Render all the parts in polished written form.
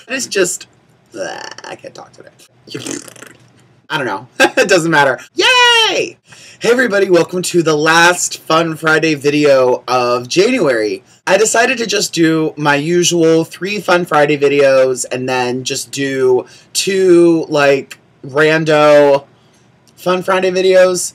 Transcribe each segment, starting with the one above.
It's just, I can't talk today. I don't know. It doesn't matter. Yay! Hey everybody, welcome to the last Fun Friday video of January. I decided to just do my usual 3 Fun Friday videos and then just do 2 like rando Fun Friday videos.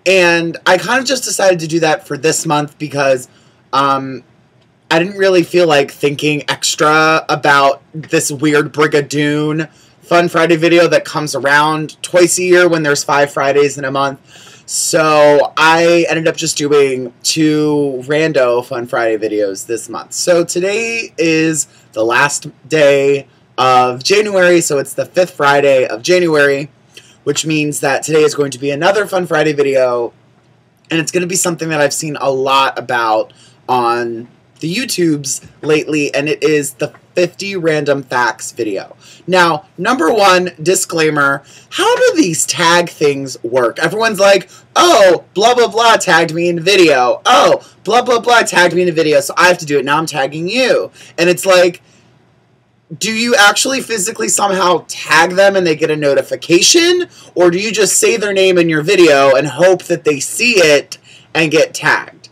And I kind of just decided to do that for this month because I didn't really feel like thinking extra about this weird Brigadoon Fun Friday video that comes around twice a year when there's 5 Fridays in a month. So I ended up just doing 2 rando Fun Friday videos this month. So today is the last day of January, so it's the 5th Friday of January, which means that today is going to be another Fun Friday video, and it's going to be something that I've seen a lot about on the YouTubes lately, and it is the 50 random facts video. Now, number 1, disclaimer, how do these tag things work? Everyone's like, oh, blah, blah, blah tagged me in a video. Oh, blah, blah, blah tagged me in a video, so I have to do it. Now I'm tagging you. And it's like, do you actually physically somehow tag them and they get a notification? Or do you just say their name in your video and hope that they see it and get tagged?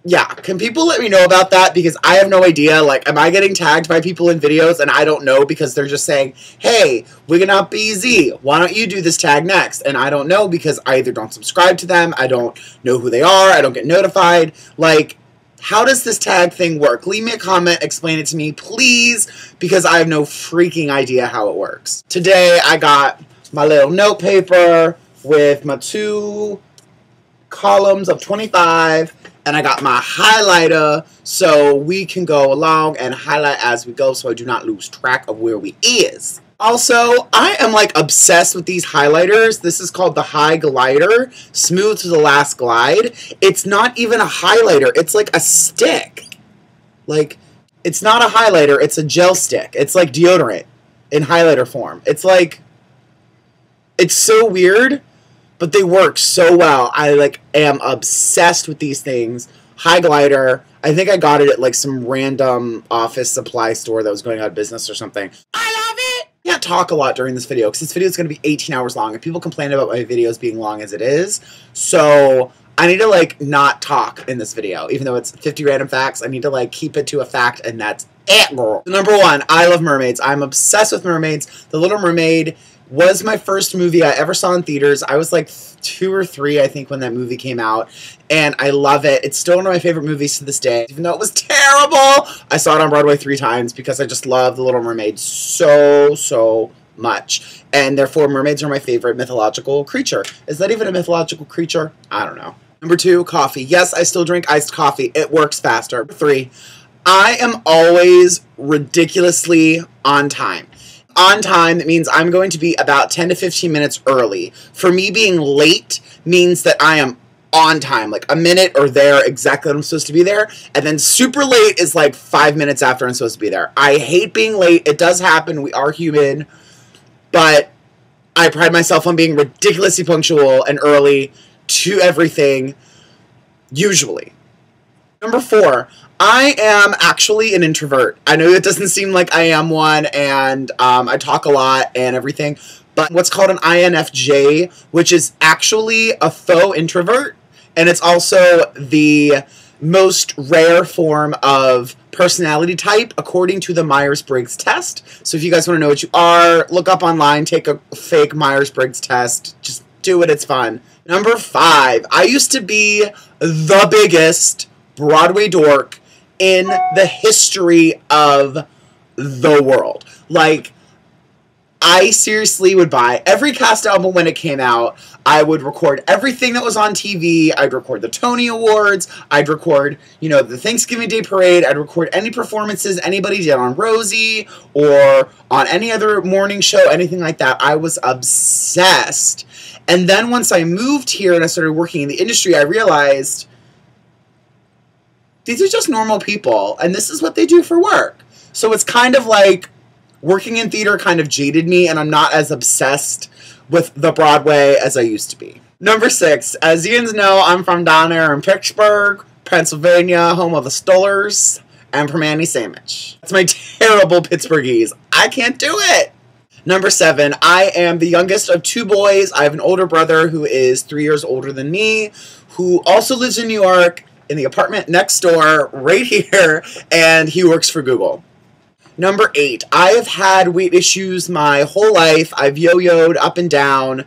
Yeah, can people let me know about that? Because I have no idea. Like, am I getting tagged by people in videos and I don't know because they're just saying, hey, Wiggin' Up BZ, why don't you do this tag next? And I don't know because I either don't subscribe to them, I don't know who they are, I don't get notified. Like, how does this tag thing work? Leave me a comment, explain it to me, please, because I have no freaking idea how it works. Today, I got my little note paper with my 2 columns of 25, and I got my highlighter so we can go along and highlight as we go so I do not lose track of where we is. Also, I am like obsessed with these highlighters. This is called the High Glider, Smooth to the Last Glide. It's not even a highlighter, it's like a stick. Like, it's not a highlighter, it's a gel stick. It's like deodorant in highlighter form. It's like, it's so weird, but they work so well. I like am obsessed with these things. High Glider. I think I got it at like some random office supply store that was going out of business or something. I love it! I can't talk a lot during this video because this video is going to be 18 hours long and people complain about my videos being long as it is. So I need to like not talk in this video. Even though it's 50 random facts, I need to like keep it to a fact, and that's it, girl. Number 1, I love mermaids. I'm obsessed with mermaids. The Little Mermaid was my first movie I ever saw in theaters. I was like 2 or 3, I think, when that movie came out, and I love it. It's still one of my favorite movies to this day, even though it was terrible. I saw it on Broadway 3 times because I just love The Little Mermaid so much, and therefore mermaids are my favorite mythological creature. Is that even a mythological creature? I don't know. Number 2, coffee. Yes, I still drink iced coffee. It works faster. 3, I am always ridiculously on time. On time, that means I'm going to be about 10 to 15 minutes early. For me, being late means that I am on time, like a minute or there exactly when I'm supposed to be there, and then super late is like 5 minutes after I'm supposed to be there. I hate being late. It does happen. We are human, but I pride myself on being ridiculously punctual and early to everything, usually. Number 4, I am actually an introvert. I know it doesn't seem like I am one, and I talk a lot and everything, but what's called an INFJ, which is actually a faux introvert, and it's also the most rare form of personality type according to the Myers-Briggs test. So if you guys want to know what you are, look up online, take a fake Myers-Briggs test, just do it, it's fun. Number 5, I used to be the biggest Broadway dork in the history of the world. Like, I seriously would buy every cast album when it came out. I would record everything that was on TV. I'd record the Tony Awards. I'd record, you know, the Thanksgiving Day Parade. I'd record any performances anybody did on Rosie or on any other morning show, anything like that. I was obsessed. And then once I moved here and I started working in the industry, I realized these are just normal people, and this is what they do for work. So it's kind of like working in theater kind of jaded me, and I'm not as obsessed with the Broadway as I used to be. Number 6, as you know, I'm from down there in Pittsburgh, Pennsylvania, home of the Steelers, and permani sandwich. That's my terrible Pittsburghese. I can't do it. Number 7, I am the youngest of 2 boys. I have an older brother who is 3 years older than me, who also lives in New York in the apartment next door right here, and he works for Google. Number 8, I have had weight issues my whole life. I've yo-yoed up and down.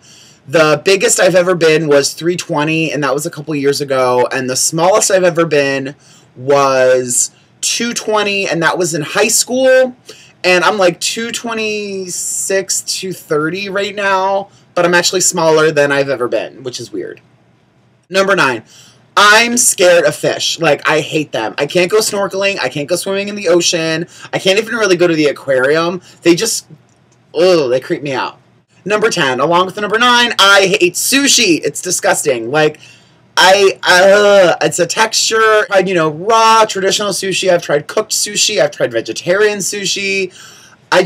The biggest I've ever been was 320, and that was a couple years ago, and the smallest I've ever been was 220, and that was in high school. And I'm like 226, 230 right now, but I'm actually smaller than I've ever been, which is weird. Number 9, I'm scared of fish. Like, I hate them. I can't go snorkeling. I can't go swimming in the ocean. I can't even really go to the aquarium. They just, they creep me out. Number 10, along with the number 9, I hate sushi. It's disgusting. Like, it's a texture. I've tried, raw, traditional sushi. I've tried cooked sushi. I've tried vegetarian sushi. I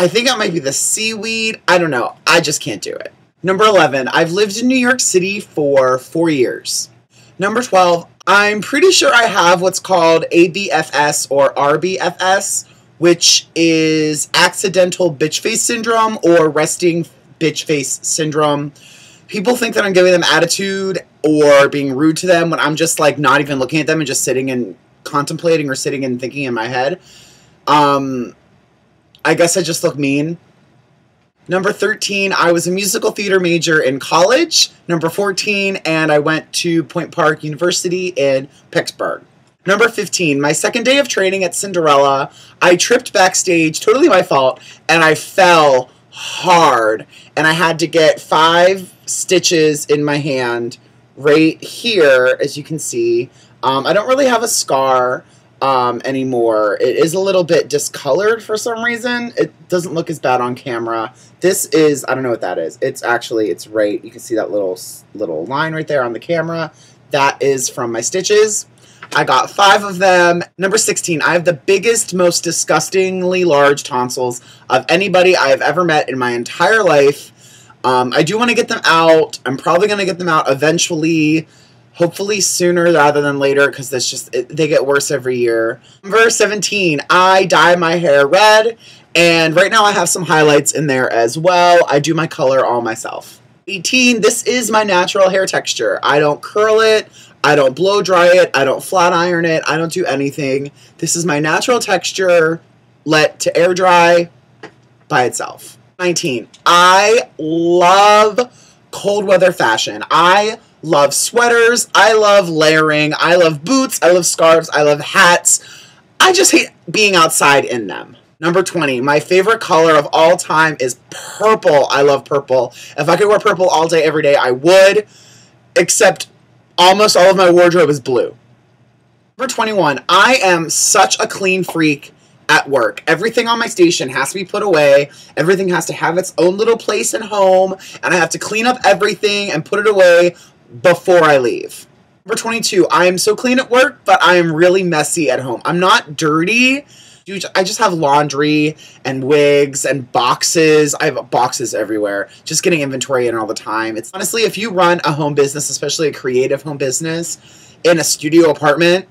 think it might be the seaweed. I don't know. I just can't do it. Number 11, I've lived in New York City for 4 years. Number 12, I'm pretty sure I have what's called ABFS or RBFS, which is accidental bitch face syndrome or resting bitch face syndrome. People think that I'm giving them attitude or being rude to them when I'm just like not even looking at them and just sitting and contemplating or sitting and thinking in my head. I guess I just look mean. Number 13, I was a musical theater major in college. Number 14, and I went to Point Park University in Pittsburgh. Number 15, my second day of training at Cinderella, I tripped backstage, totally my fault, and I fell hard. And I had to get 5 stitches in my hand right here, as you can see. I don't really have a scar anymore. It is a little bit discolored for some reason. It doesn't look as bad on camera. This is, I don't know what that is. It's right, you can see that little line right there on the camera. That is from my stitches. I got 5 of them. Number 16, I have the biggest, most disgustingly large tonsils of anybody I have ever met in my entire life. I do want to get them out. I'm probably going to get them out eventually. Hopefully sooner rather than later, because they get worse every year. Number 17, I dye my hair red, and right now I have some highlights in there as well. I do my color all myself. 18, this is my natural hair texture. I don't curl it, I don't blow dry it, I don't flat iron it, I don't do anything. This is my natural texture, let to air dry by itself. 19, I love cold weather fashion. I love sweaters, I love layering, I love boots, I love scarves, I love hats. I just hate being outside in them. Number 20, my favorite color of all time is purple. I love purple. If I could wear purple all day, every day, I would, except almost all of my wardrobe is blue. Number 21, I am such a clean freak at work. Everything on my station has to be put away. Everything has to have its own little place and home, and I have to clean up everything and put it away before I leave. Number 22, I am so clean at work, but I am really messy at home. I'm not dirty. I just have laundry and wigs and boxes. I have boxes everywhere. Just getting inventory in all the time. It's honestly, if you run a home business, especially a creative home business, in a studio apartment,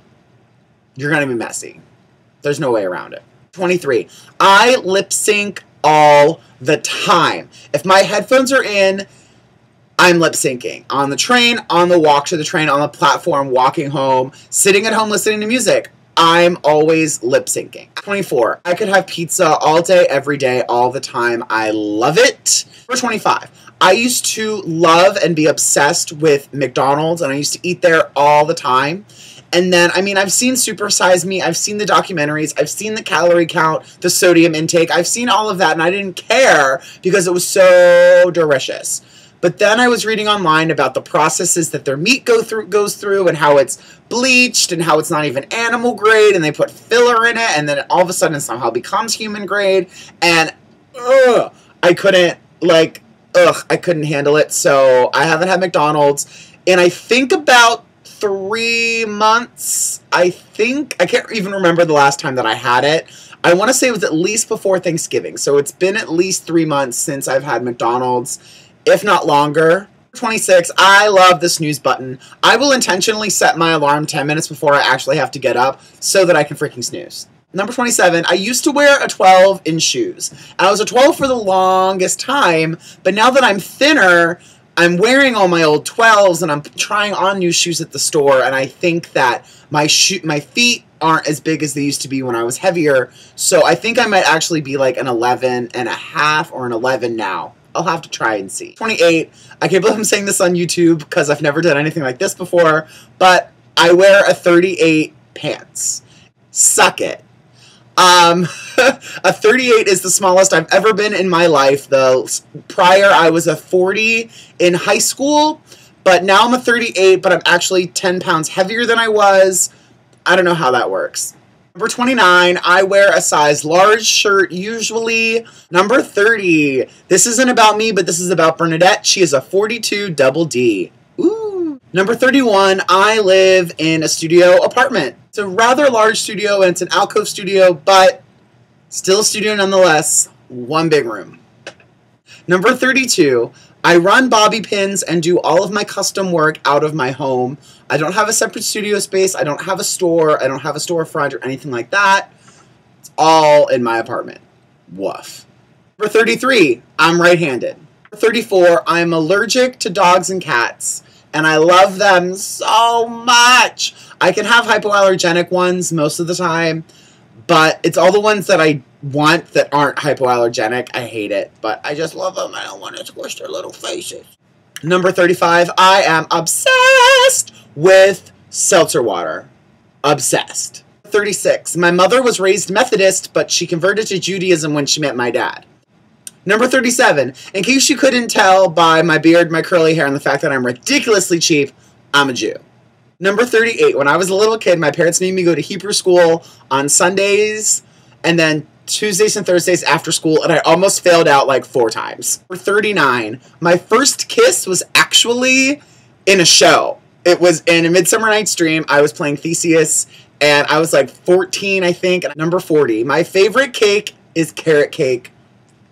you're going to be messy. There's no way around it. 23, I lip sync all the time. If my headphones are in, I'm lip syncing. On the train, on the walk to the train, on the platform, walking home, sitting at home listening to music. I'm always lip syncing. 24, I could have pizza all day, every day, all the time. I love it. Number 25, I used to love and be obsessed with McDonald's, and I used to eat there all the time. And then, I mean, I've seen Super Size Me, I've seen the documentaries, I've seen the calorie count, the sodium intake, I've seen all of that, and I didn't care because it was so delicious. But then I was reading online about the processes that their meat goes through and how it's bleached and how it's not even animal grade and they put filler in it and then all of a sudden it somehow becomes human grade. And I couldn't handle it. So I haven't had McDonald's in I think about 3 months. I can't even remember the last time that I had it. I want to say it was at least before Thanksgiving. So it's been at least 3 months since I've had McDonald's, if not longer. 26, I love the snooze button. I will intentionally set my alarm 10 minutes before I actually have to get up so that I can freaking snooze. Number 27, I used to wear a 12 in shoes. I was a 12 for the longest time, but now that I'm thinner, I'm wearing all my old 12s and I'm trying on new shoes at the store, and I think that my feet aren't as big as they used to be when I was heavier, so I think I might actually be like an 11 and a half or an 11 now. I'll have to try and see. 28, I can't believe I'm saying this on YouTube because I've never done anything like this before, but I wear a 38 pants. Suck it. A 38 is the smallest I've ever been in my life. Prior, I was a 40 in high school, but now I'm a 38, but I'm actually 10 pounds heavier than I was. I don't know how that works. Number 29, I wear a size large shirt usually. Number 30, this isn't about me, but this is about Bernadette. She is a 42 double D. Ooh. Number 31, I live in a studio apartment. It's a rather large studio and it's an alcove studio, but still a studio nonetheless. One big room. Number 32, I run bobby pins and do all of my custom work out of my home. I don't have a separate studio space. I don't have a store. I don't have a storefront or anything like that. It's all in my apartment. Woof. Number 33, I'm right-handed. Number 34, I'm allergic to dogs and cats, and I love them so much. I can have hypoallergenic ones most of the time, but it's all the ones that I want that aren't hypoallergenic. I hate it, but I just love them. I don't want to squish their little faces. Number 35, I am obsessed with seltzer water. Obsessed. 36, my mother was raised Methodist, but she converted to Judaism when she met my dad. Number 37, in case you couldn't tell by my beard, my curly hair, and the fact that I'm ridiculously cheap, I'm a Jew. Number 38, when I was a little kid, my parents made me go to Hebrew school on Sundays, and then Tuesdays and Thursdays after school, and I almost failed out like 4 times. Number 39, my first kiss was actually in a show. It was in A Midsummer Night's Dream. I was playing Theseus, and I was like 14, I think. Number 40, my favorite cake is carrot cake.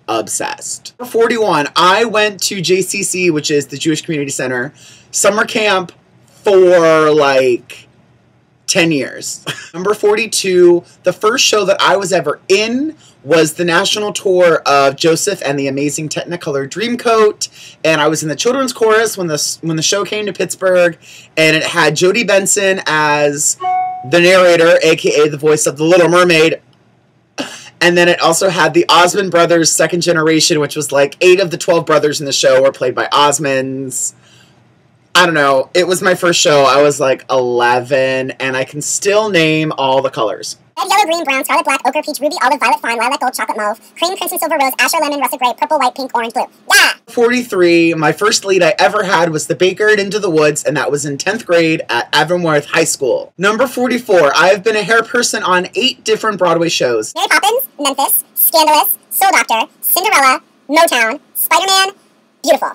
Obsessed. Number 41, I went to JCC, which is the Jewish Community Center, summer camp for like 10 years. Number 42, the first show that I was ever in was the national tour of Joseph and the Amazing Technicolor Dreamcoat, and I was in the children's chorus when the show came to Pittsburgh, and it had Jodie Benson as the narrator, aka the voice of the Little Mermaid. And then it also had the Osmond brothers, second generation, which was like 8 of the 12 brothers in the show were played by Osmonds. I don't know. It was my first show. I was like 11, and I can still name all the colors. Red, yellow, green, brown, scarlet, black, ochre, peach, ruby, olive, violet, fawn, lilac, gold, chocolate, mauve, cream, crimson, silver, rose, azure, lemon, russet, gray, purple, white, pink, orange, blue. Yeah! 43, my first lead I ever had was The Baker at Into the Woods, and that was in 10th grade at Avonworth High School. Number 44, I have been a hair person on 8 different Broadway shows. Mary Poppins, Memphis, Scandalous, Soul Doctor, Cinderella, Motown, Spider-Man, Beautiful.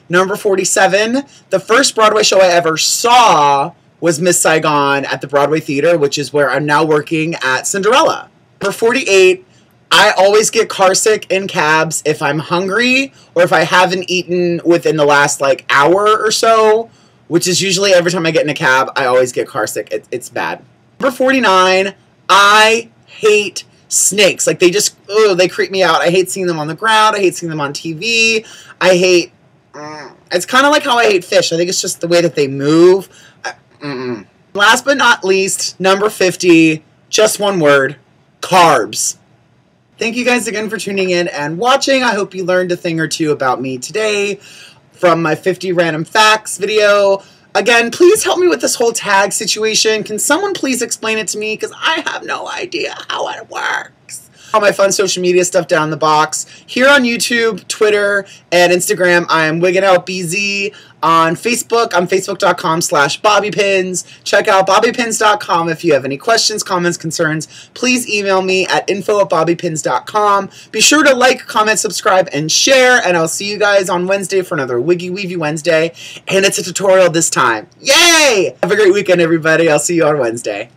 Number 47, the first Broadway show I ever saw was Miss Saigon at the Broadway Theater, which is where I'm now working at Cinderella. Number 48, I always get carsick in cabs if I'm hungry or if I haven't eaten within the last like hour or so, which is usually every time I get in a cab, I always get carsick. It's bad. Number 49, I hate snakes. Like they creep me out. I hate seeing them on the ground. I hate seeing them on TV. I hate, it's kind of like how I hate fish. I think it's just the way that they move. Last but not least, number 50, just one word, carbs. Thank you guys again for tuning in and watching. I hope you learned a thing or two about me today from my 50 random facts video. Again, please help me with this whole tag situation. Can someone please explain it to me? Because I have no idea how it works. All my fun social media stuff down in the box. Here on YouTube, Twitter, and Instagram, I am WiggingOutBZ. On Facebook, I'm facebook.com/bobbypins. Check out bobbypins.com if you have any questions, comments, concerns. Please email me at info@bobbypins.com. Be sure to like, comment, subscribe, and share, and I'll see you guys on Wednesday for another Wiggy Weavy Wednesday, and it's a tutorial this time. Yay! Have a great weekend, everybody. I'll see you on Wednesday.